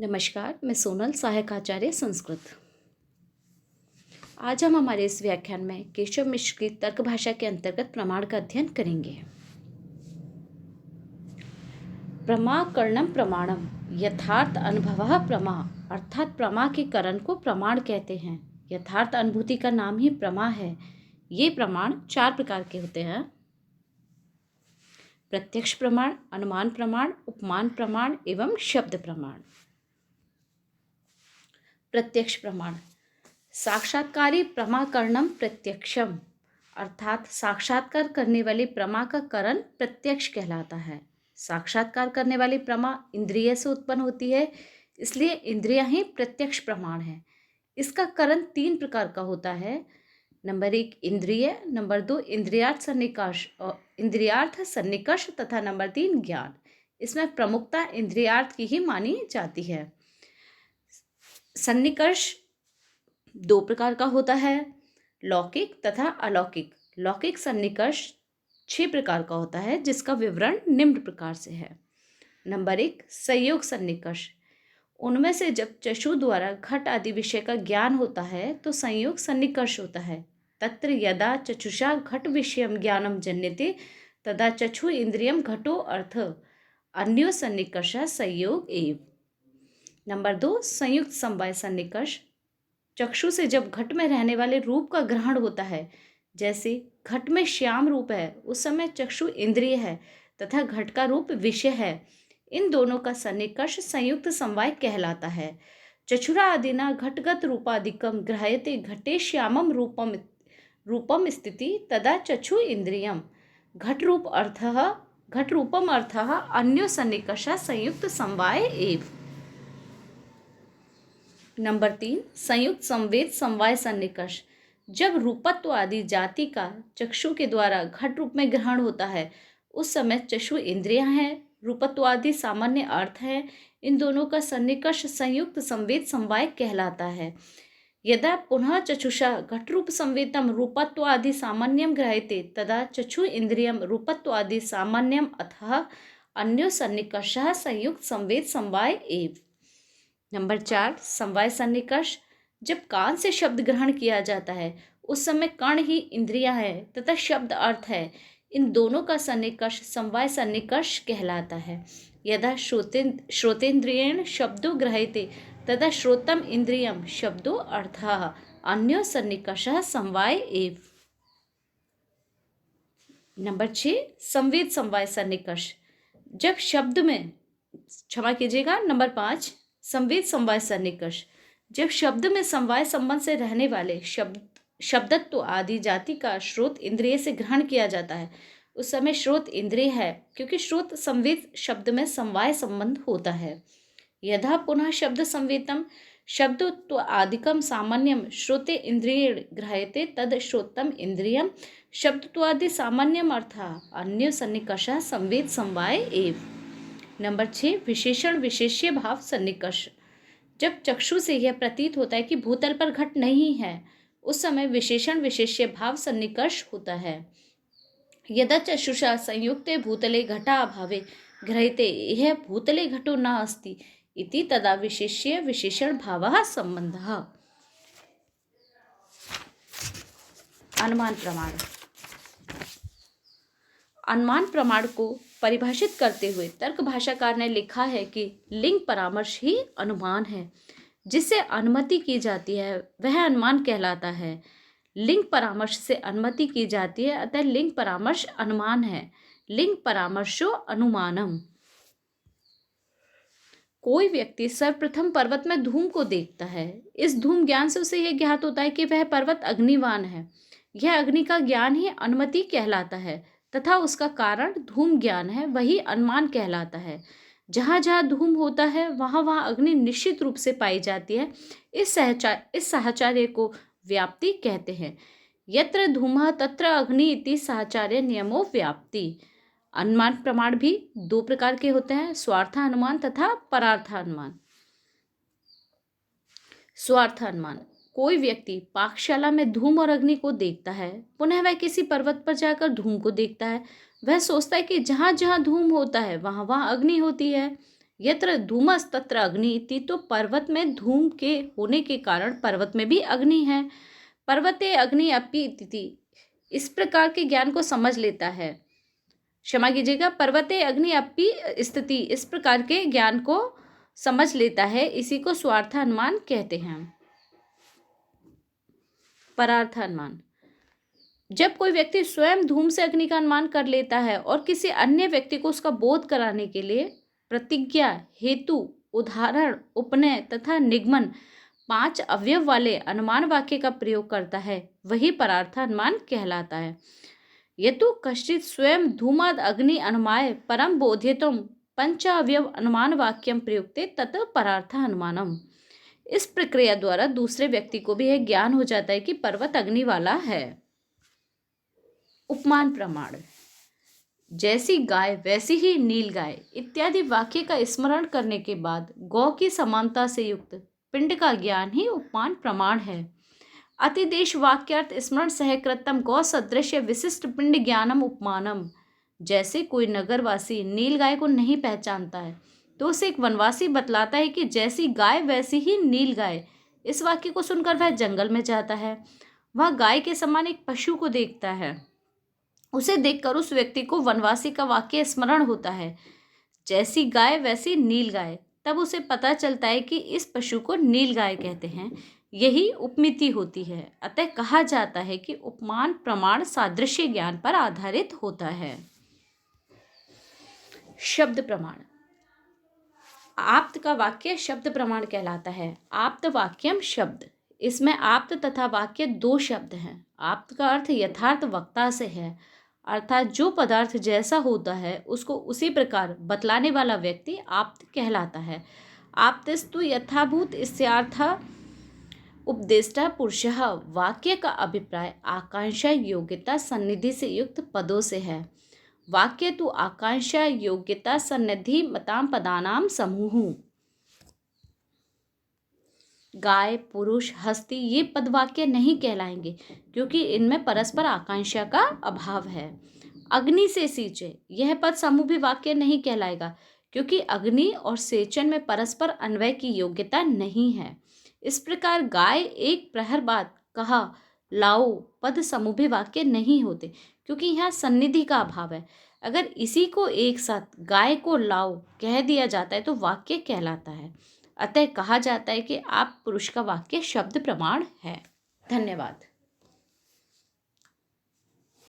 नमस्कार, मैं सोनल सहायक आचार्य संस्कृत। आज हम हमारे इस व्याख्यान में केशव मिश्र की तर्क भाषा के अंतर्गत प्रमाण का अध्ययन करेंगे। प्रमा करणम प्रमाणम, यथार्थ अनुभव प्रमा, अर्थात प्रमा के करण को प्रमाण कहते हैं। यथार्थ अनुभूति का नाम ही प्रमा है। ये प्रमाण 4 प्रकार के होते हैं: प्रत्यक्ष प्रमाण, अनुमान प्रमाण, उपमान प्रमाण एवं शब्द प्रमाण। प्रत्यक्ष प्रमाण: साक्षात्कारी प्रमाकरणम प्रत्यक्षम, अर्थात साक्षात्कार करने वाली प्रमा का करण प्रत्यक्ष कहलाता है। साक्षात्कार करने वाली प्रमा इंद्रिय से उत्पन्न होती है, इसलिए इंद्रियां ही प्रत्यक्ष प्रमाण है। इसका करण 3 प्रकार का होता है। नंबर 1 इंद्रिय, नंबर 2 इंद्रियार्थ सन्निकर्ष तथा नंबर 3 ज्ञान। इसमें प्रमुखता इंद्रियार्थ की ही मानी जाती है। सन्निकर्ष 2 प्रकार का होता है, लौकिक तथा अलौकिक। लौकिक सन्निकर्ष 6 प्रकार का होता है, जिसका विवरण निम्न प्रकार से है। नंबर 1 संयोग सन्निकर्ष। उनमें से जब चक्षु द्वारा घट आदि विषय का ज्ञान होता है तो संयोग सन्निकर्ष होता है। तत्र यदा चक्षुषा घट विषयम ज्ञानम जन्यते तदा चक्षु इंद्रियम घटो अर्थ अन्यो सन्निकर्ष संयोग एव। नंबर 2 संयुक्त समवाय सन्निकर्ष। चक्षु से जब घट में रहने वाले रूप का ग्रहण होता है, जैसे घट में श्याम रूप है, उस समय चक्षु इंद्रिय है तथा घट का रूप विषय है। इन दोनों का सन्निकर्ष संयुक्त समवाय कहलाता है। चक्षुरा आदिना घटगत रूपादिकम ग्रह्यते घटे श्यामम रूपम स्थिति तदा चक्षु इंद्रियम घट रूपम अर्थः अन्यो सन्निकर्ष संयुक्त समवाय एव। नंबर 3 संयुक्त संवेद समवाय सन्निकर्ष। जब रूपत्व आदि जाति का चक्षु के द्वारा घट रूप में ग्रहण होता है, उस समय चक्षु इंद्रियां हैं, रूपत्व आदि सामान्य अर्थ है। इन दोनों का सन्निकर्ष संयुक्त संवेद समवाय कहलाता है। यदा पुनः चक्षुषा घट रूप संवेदम रूपत्व आदि सामान्यम ग्रह्यते तदा चक्षु इंद्रियम रूपत्व आदि सामान्यम अतः अन्यो सन्निकर्ष संयुक्त संवेद समवाय एव। नंबर 4 समवाय सन्निकर्ष। जब कान से शब्द ग्रहण किया जाता है, उस समय कर्ण ही इंद्रियां है तथा शब्द अर्थ है। इन दोनों का सन्निकर्ष समवाय सन्निकर्ष कहलाता है। यदा श्रोतेन्द्रियेण शब्दो ग्रह्यते तदा श्रोतम इंद्रियम शब्दो अर्थः अन्यो सन्निकर्ष समवाय एव। नंबर 6 संवेद समवाय सन्निकर्ष। जब शब्द में नंबर 5 संवेद समवाय सन्निकर्ष। जब शब्द में समवाय संबंध से रहने वाले शब्दत्व आदि जाति का श्रोत इंद्रिय से ग्रहण किया जाता है, उस समय श्रोत इंद्रिय है, क्योंकि श्रोत संवेद शब्द में समवाय संबंध होता है। यदा पुनः शब्द संवेदम शब्दत्व आदिकम सामान्यम श्रोते इंद्रिय ग्रह्यते तद श्रोतम इंद्रियम शब्दत्वादि सामान्यम अर्थः अन्यो सन्निकर्ष संवेद समवाय एव। नंबर 6 विशेषण विशेष्य भाव सन्निकर्ष। जब चक्षु से यह प्रतीत होता है कि भूतल पर घट नहीं है, उस समय विशेषण विशेष्य भाव सन्निकर्ष होता है। यदा चक्षुषा संयुक्ते भूतले घटा अभावे ग्रह्यते यह भूतले घटो न अस्ति इति तदा विशेष्य विशेषण भावः संबंधः। अनुमान प्रमाण। अनुमान प्रमाण को परिभाषित करते हुए तर्क भाषाकार ने लिखा है कि लिंग परामर्श ही अनुमान है। जिससे अनुमति की जाती है वह अनुमान कहलाता है। लिंग परामर्श से अनुमति की जाती है, अतः लिंग परामर्श अनुमान है। लिंग परामर्शो अनुमानम। कोई व्यक्ति सर्वप्रथम पर्वत में धूम को देखता है। इस धूम ज्ञान से उसे यह ज्ञात होता है कि वह पर्वत अग्निवान है। यह अग्नि का ज्ञान ही अनुमति कहलाता है तथा उसका कारण धूम ज्ञान है, वही अनुमान कहलाता है। जहाँ जहाँ धूम होता है वहाँ वहाँ अग्नि निश्चित रूप से पाई जाती है। इस साहचर्य को व्याप्ति कहते हैं। यत्र धूमः तत्र अग्नि इति साहचर्य नियमो व्याप्ति। अनुमान प्रमाण भी 2 प्रकार के होते हैं, स्वार्थ अनुमान तथा परार्थ अनुमान। स्वार्थ अनुमान। कोई व्यक्ति पाकशाला में धूम और अग्नि को देखता है, पुनः वह किसी पर्वत पर जाकर धूम को देखता है। वह सोचता है कि जहाँ जहाँ धूम होता है वहाँ वहाँ अग्नि होती है। यत्र धूमस तत्र अग्नि इति, तो पर्वत में धूम के होने के कारण पर्वत में भी अग्नि है। पर्वते अग्नि अपि इति, इस प्रकार के ज्ञान को समझ लेता है। क्षमा कीजिएगा, पर्वते अग्नि अपि स्थिति, इस प्रकार के ज्ञान को समझ लेता है। इसी को स्वार्थ अनुमान कहते हैं। परार्थ अनुमान, जब कोई व्यक्ति स्वयं धूम से अग्नि का अनुमान कर लेता है और किसी अन्य व्यक्ति को उसका बोध कराने के लिए प्रतिज्ञा, हेतु, उदाहरण, उपनय तथा निगमन 5 अवयव वाले अनुमान वाक्य का प्रयोग करता है, वही परार्थ अनुमान कहलाता है। यतु कश्चित् स्वयं धूमाद अग्नि अनुमाय परम बोध्यतम पंच अवयव अनुमान वाक्यम प्रयुक्ते तत् परार्थ अनुमानम। इस प्रक्रिया द्वारा दूसरे व्यक्ति को भी यह ज्ञान हो जाता है कि पर्वत अग्नि वाला है। उपमान प्रमाण, जैसी गाय वैसी ही नील गाय इत्यादि वाक्य का स्मरण करने के बाद गौ की समानता से युक्त पिंड का ज्ञान ही उपमान प्रमाण है। अतिदेश वाक्यार्थ स्मरण सहकृतम गौ सदृश विशिष्ट पिंड ज्ञानम उपमानम। जैसे कोई नगरवासी नील गाय को नहीं पहचानता है तो उसे एक वनवासी बतलाता है कि जैसी गाय वैसी ही नील गाय। इस वाक्य को सुनकर वह जंगल में जाता है। वह गाय के समान एक पशु को देखता है। उसे देखकर उस व्यक्ति को वनवासी का वाक्य स्मरण होता है, जैसी गाय वैसी नील गाय। तब उसे पता चलता है कि इस पशु को नील गाय कहते हैं। यही उपमिति होती है। अतः कहा जाता है कि उपमान प्रमाण सादृश्य ज्ञान पर आधारित होता है। शब्द प्रमाण, आप्त का वाक्य शब्द प्रमाण कहलाता है। आप्त वाक्यम शब्द, इसमें आप्त तथा वाक्य 2 शब्द हैं। आप्त का अर्थ यथार्थ वक्ता से है, अर्थात जो पदार्थ जैसा होता है उसको उसी प्रकार बतलाने वाला व्यक्ति आप्त कहलाता है। आप्तस्तु यथाभूत इत्यार्थ उपदेष्टा पुरुषः। वाक्य का अभिप्राय आकांक्षा, योग्यता, सन्निधि से युक्त पदों से है। वाक्य तो आकांक्षा, योग्यता, सन्निधि मताम पदानाम समूह। गाय, पुरुष, हस्ती ये पद वाक्य नहीं कहलाएंगे क्योंकि इनमें परस्पर आकांक्षा का अभाव है। अग्नि से सींचे, यह पद समूह भी वाक्य नहीं कहलाएगा क्योंकि अग्नि और सेचन में परस्पर अन्वय की योग्यता नहीं है। इस प्रकार गाय एक प्रहर बाद कहा लाओ पद समूह भी वाक्य नहीं होते क्योंकि यहाँ सन्निधि का अभाव है। अगर इसी को एक साथ गाय को लाओ कह दिया जाता है तो वाक्य कहलाता है। अतः कहा जाता है कि आप पुरुष का वाक्य शब्द प्रमाण है। धन्यवाद।